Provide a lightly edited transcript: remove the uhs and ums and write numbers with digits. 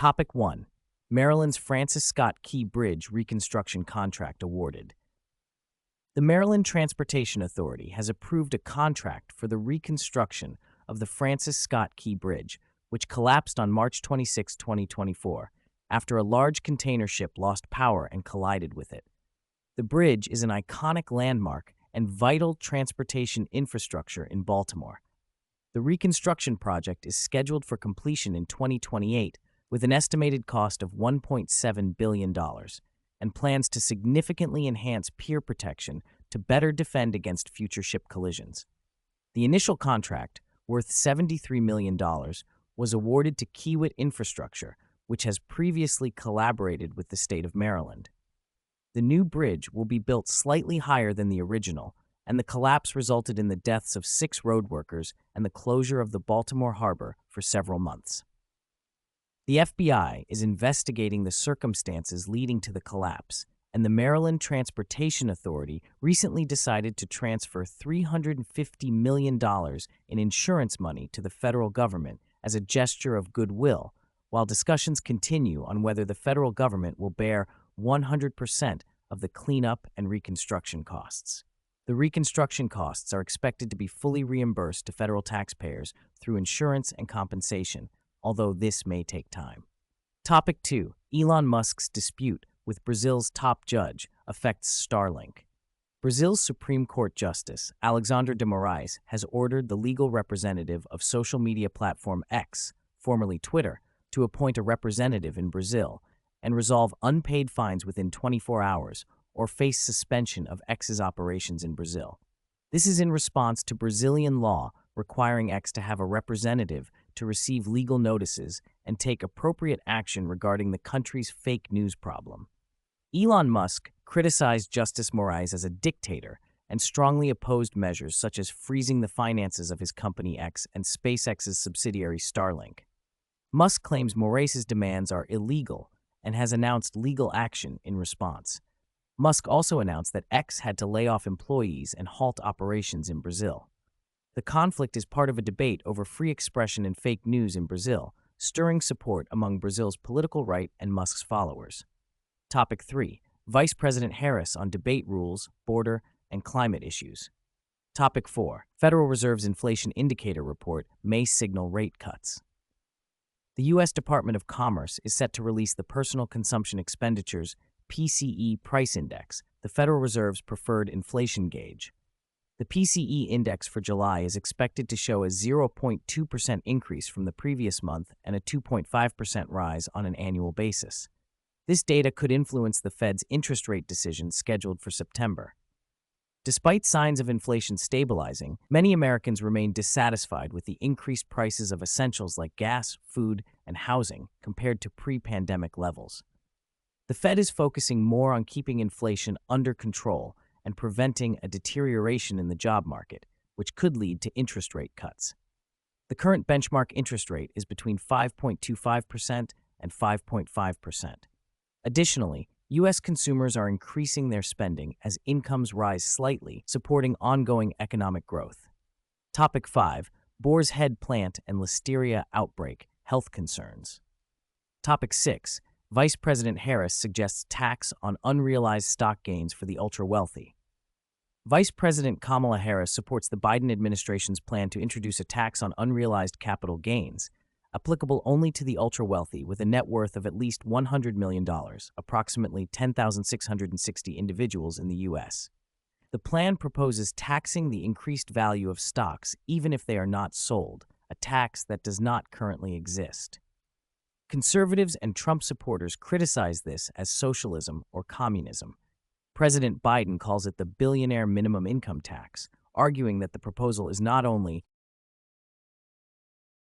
Topic 1. Maryland's Francis Scott Key Bridge reconstruction contract awarded. The Maryland Transportation Authority has approved a contract for the reconstruction of the Francis Scott Key Bridge, which collapsed on March 26, 2024, after a large container ship lost power and collided with it. The bridge is an iconic landmark and vital transportation infrastructure in Baltimore. The reconstruction project is scheduled for completion in 2028 with an estimated cost of $1.7 billion and plans to significantly enhance pier protection to better defend against future ship collisions. The initial contract, worth $73 million, was awarded to Kiewit Infrastructure, which has previously collaborated with the state of Maryland. The new bridge will be built slightly higher than the original, and the collapse resulted in the deaths of 6 road workers and the closure of the Baltimore harbor for several months. The FBI is investigating the circumstances leading to the collapse, and the Maryland Transportation Authority recently decided to transfer $350 million in insurance money to the federal government as a gesture of goodwill, while discussions continue on whether the federal government will bear 100% of the cleanup and reconstruction costs. The reconstruction costs are expected to be fully reimbursed to federal taxpayers through insurance and compensation, although this may take time. Topic 2. Elon Musk's dispute with Brazil's top judge affects Starlink. Brazil's Supreme Court Justice, Alexandre de Moraes, has ordered the legal representative of social media platform X, formerly Twitter, to appoint a representative in Brazil and resolve unpaid fines within 24 hours or face suspension of X's operations in Brazil. This is in response to Brazilian law requiring X to have a representative to receive legal notices and take appropriate action regarding the country's fake news problem. Elon Musk criticized Justice Moraes as a dictator and strongly opposed measures such as freezing the finances of his company X and SpaceX's subsidiary Starlink. Musk claims Moraes' demands are illegal and has announced legal action in response. Musk also announced that X had to lay off employees and halt operations in Brazil. The conflict is part of a debate over free expression and fake news in Brazil, stirring support among Brazil's political right and Musk's followers. Topic 3. Vice President Harris on debate rules, border, and climate issues. Topic 4. Federal Reserve's Inflation Indicator Report may signal rate cuts. The U.S. Department of Commerce is set to release the Personal Consumption Expenditures PCE Price Index, the Federal Reserve's preferred inflation gauge. The PCE index for July is expected to show a 0.2% increase from the previous month and a 2.5% rise on an annual basis. This data could influence the Fed's interest rate decision scheduled for September. Despite signs of inflation stabilizing, many Americans remain dissatisfied with the increased prices of essentials like gas, food, and housing compared to pre-pandemic levels. The Fed is focusing more on keeping inflation under control and preventing a deterioration in the job market, which could lead to interest rate cuts. The current benchmark interest rate is between 5.25% and 5.5%. Additionally, U.S. consumers are increasing their spending as incomes rise slightly, supporting ongoing economic growth. Topic 5. Boar's Head plant and listeria outbreak, health concerns. Topic 6. Vice President Harris suggests tax on unrealized stock gains for the ultra-wealthy. Vice President Kamala Harris supports the Biden administration's plan to introduce a tax on unrealized capital gains, applicable only to the ultra-wealthy with a net worth of at least $100 million, approximately 10,660 individuals in the U.S. The plan proposes taxing the increased value of stocks even if they are not sold, a tax that does not currently exist. Conservatives and Trump supporters criticize this as socialism or communism. President Biden calls it the billionaire minimum income tax, arguing that the proposal is not only